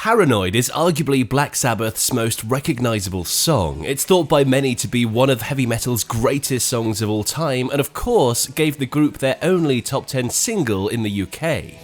Paranoid is arguably Black Sabbath's most recognisable song. It's thought by many to be one of heavy metal's greatest songs of all time, and of course gave the group their only top 10 single in the UK.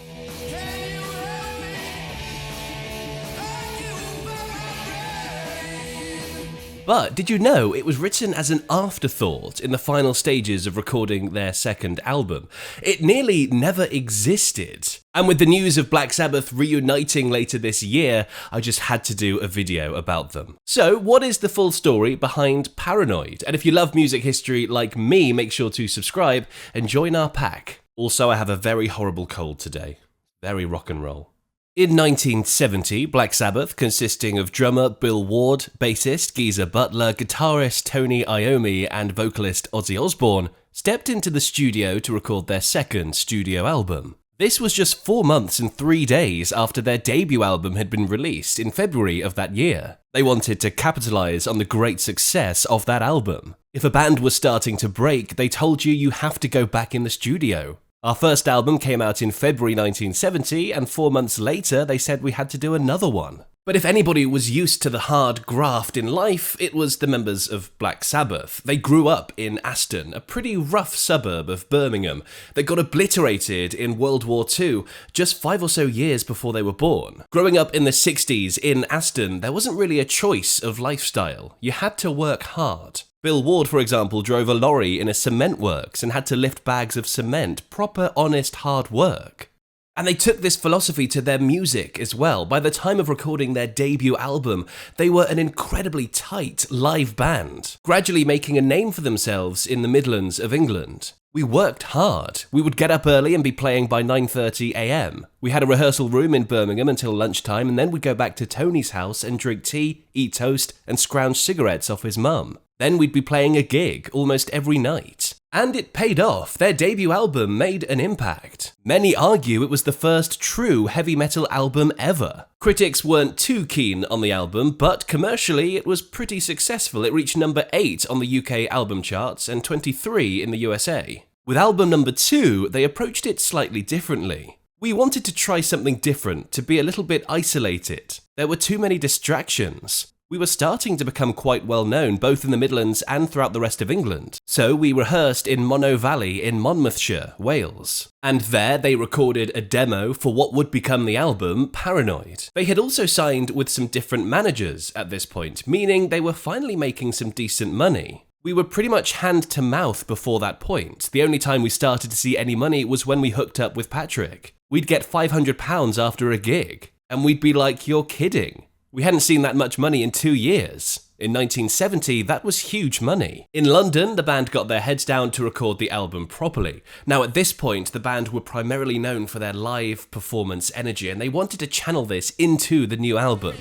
But did you know it was written as an afterthought in the final stages of recording their second album? It nearly never existed. And with the news of Black Sabbath reuniting later this year, I just had to do a video about them. So, what is the full story behind Paranoid? And if you love music history like me, make sure to subscribe and join our pack. Also, I have a very horrible cold today. Very rock and roll. In 1970, Black Sabbath, consisting of drummer Bill Ward, bassist Geezer Butler, guitarist Tony Iommi, and vocalist Ozzy Osbourne, stepped into the studio to record their second studio album. This was just 4 months and 3 days after their debut album had been released in February of that year. They wanted to capitalise on the great success of that album. If a band was starting to break, they told you have to go back in the studio. Our first album came out in February 1970, and 4 months later they said we had to do another one. But if anybody was used to the hard graft in life, it was the members of Black Sabbath. They grew up in Aston, a pretty rough suburb of Birmingham, that got obliterated in World War II just 5 or so years before they were born. Growing up in the 60s in Aston, there wasn't really a choice of lifestyle. You had to work hard. Bill Ward, for example, drove a lorry in a cement works and had to lift bags of cement, proper, honest, hard work. And they took this philosophy to their music as well. By the time of recording their debut album, they were an incredibly tight live band, gradually making a name for themselves in the Midlands of England. We worked hard. We would get up early and be playing by 9:30 a.m. We had a rehearsal room in Birmingham until lunchtime, and then we'd go back to Tony's house and drink tea, eat toast, and scrounge cigarettes off his mum. Then we'd be playing a gig almost every night. And it paid off. Their debut album made an impact. Many argue it was the first true heavy metal album ever. Critics weren't too keen on the album, but commercially it was pretty successful. It reached number 8 on the UK album charts and 23 in the USA. With album number 2, they approached it slightly differently. We wanted to try something different, to be a little bit isolated. There were too many distractions. We were starting to become quite well known both in the Midlands and throughout the rest of England. So we rehearsed in Monnow Valley in Monmouthshire, Wales. And there they recorded a demo for what would become the album, Paranoid. They had also signed with some different managers at this point, meaning they were finally making some decent money. We were pretty much hand to mouth before that point. The only time we started to see any money was when we hooked up with Patrick. We'd get £500 after a gig. And we'd be like, you're kidding. We hadn't seen that much money in 2 years. In 1970, that was huge money. In London, the band got their heads down to record the album properly. Now, at this point, the band were primarily known for their live performance energy, and they wanted to channel this into the new album.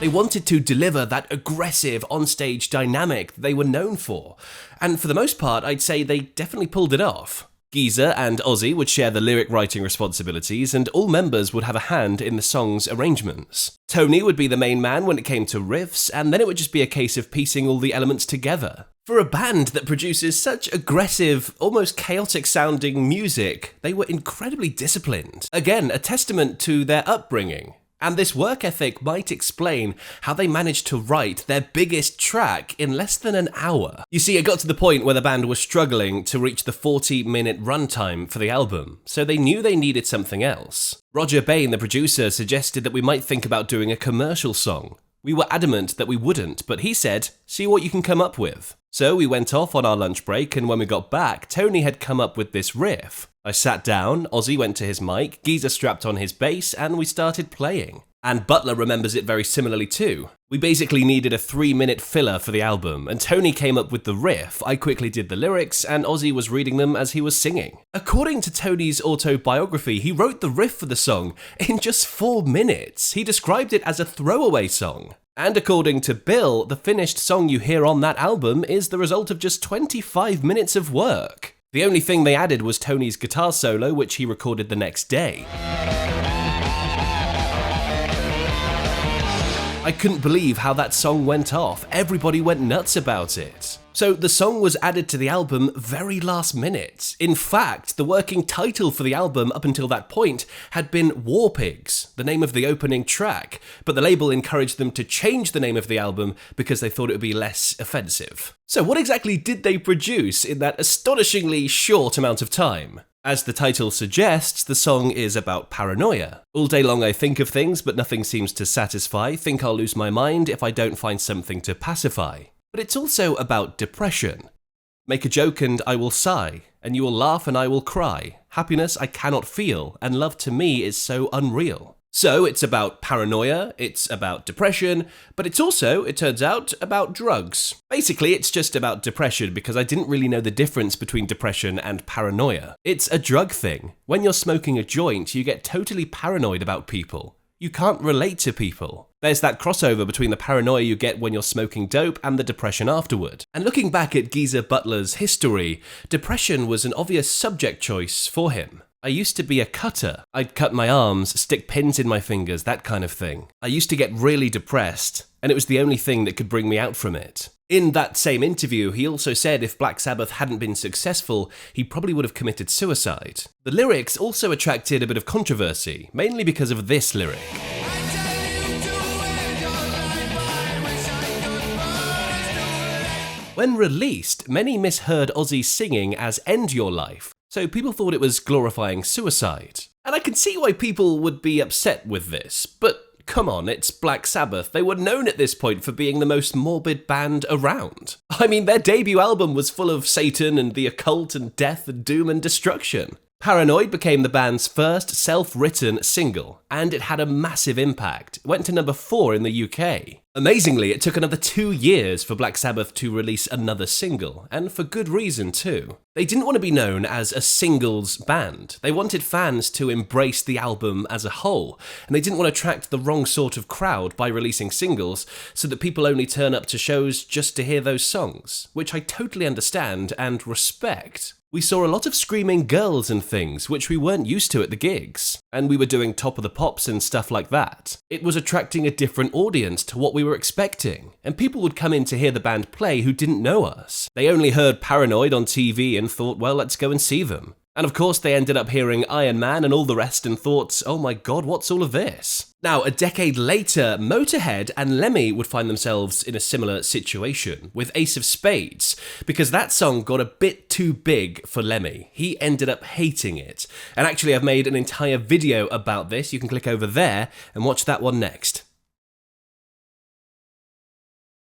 They wanted to deliver that aggressive onstage dynamic they were known for. And for the most part, I'd say they definitely pulled it off. Geezer and Ozzy would share the lyric writing responsibilities, and all members would have a hand in the song's arrangements. Tony would be the main man when it came to riffs, and then it would just be a case of piecing all the elements together. For a band that produces such aggressive, almost chaotic sounding music, they were incredibly disciplined. Again, a testament to their upbringing. And this work ethic might explain how they managed to write their biggest track in less than an hour. You see, it got to the point where the band was struggling to reach the 40-minute runtime for the album, so they knew they needed something else. Roger Bain, the producer, suggested that we might think about doing a commercial song. We were adamant that we wouldn't, but he said, see what you can come up with. So we went off on our lunch break, and when we got back, Tony had come up with this riff. I sat down, Ozzy went to his mic, Geezer strapped on his bass, and we started playing. And Butler remembers it very similarly too. We basically needed a 3-minute filler for the album, and Tony came up with the riff, I quickly did the lyrics, and Ozzy was reading them as he was singing. According to Tony's autobiography, he wrote the riff for the song in just 4 minutes. He described it as a throwaway song. And according to Bill, the finished song you hear on that album is the result of just 25 minutes of work. The only thing they added was Tony's guitar solo, which he recorded the next day. I couldn't believe how that song went off. Everybody went nuts about it. So the song was added to the album very last minute. In fact, the working title for the album up until that point had been War Pigs, the name of the opening track, but the label encouraged them to change the name of the album because they thought it would be less offensive. So what exactly did they produce in that astonishingly short amount of time? As the title suggests, the song is about paranoia. All day long I think of things, but nothing seems to satisfy. Think I'll lose my mind if I don't find something to pacify. But it's also about depression. Make a joke and I will sigh, and you will laugh and I will cry. Happiness I cannot feel, and love to me is so unreal. So it's about paranoia, it's about depression, but it's also, it turns out, about drugs. Basically, it's just about depression because I didn't really know the difference between depression and paranoia. It's a drug thing. When you're smoking a joint, you get totally paranoid about people. You can't relate to people. There's that crossover between the paranoia you get when you're smoking dope and the depression afterward. And looking back at Geezer Butler's history, depression was an obvious subject choice for him. I used to be a cutter. I'd cut my arms, stick pins in my fingers, that kind of thing. I used to get really depressed, and it was the only thing that could bring me out from it. In that same interview, he also said if Black Sabbath hadn't been successful, he probably would have committed suicide. The lyrics also attracted a bit of controversy, mainly because of this lyric. When released, many misheard Ozzy singing as "End Your Life," so people thought it was glorifying suicide. And I can see why people would be upset with this, but come on, it's Black Sabbath. They were known at this point for being the most morbid band around. I mean, their debut album was full of Satan and the occult and death and doom and destruction. Paranoid became the band's first self-written single, and it had a massive impact. It went to number 4 in the UK. Amazingly, it took another 2 years for Black Sabbath to release another single, and for good reason too. They didn't want to be known as a singles band. They wanted fans to embrace the album as a whole, and they didn't want to attract the wrong sort of crowd by releasing singles so that people only turn up to shows just to hear those songs, which I totally understand and respect. We saw a lot of screaming girls and things, which we weren't used to at the gigs, and we were doing Top of the Pops and stuff like that. It was attracting a different audience to what we were expecting, and people would come in to hear the band play who didn't know us. They only heard Paranoid on TV and thought, well, let's go and see them. And of course they ended up hearing Iron Man and all the rest and thought, oh my god, what's all of this? Now, a decade later, Motorhead and Lemmy would find themselves in a similar situation with Ace of Spades, because that song got a bit too big for Lemmy. He ended up hating it. And actually, I've made an entire video about this. You can click over there and watch that one next.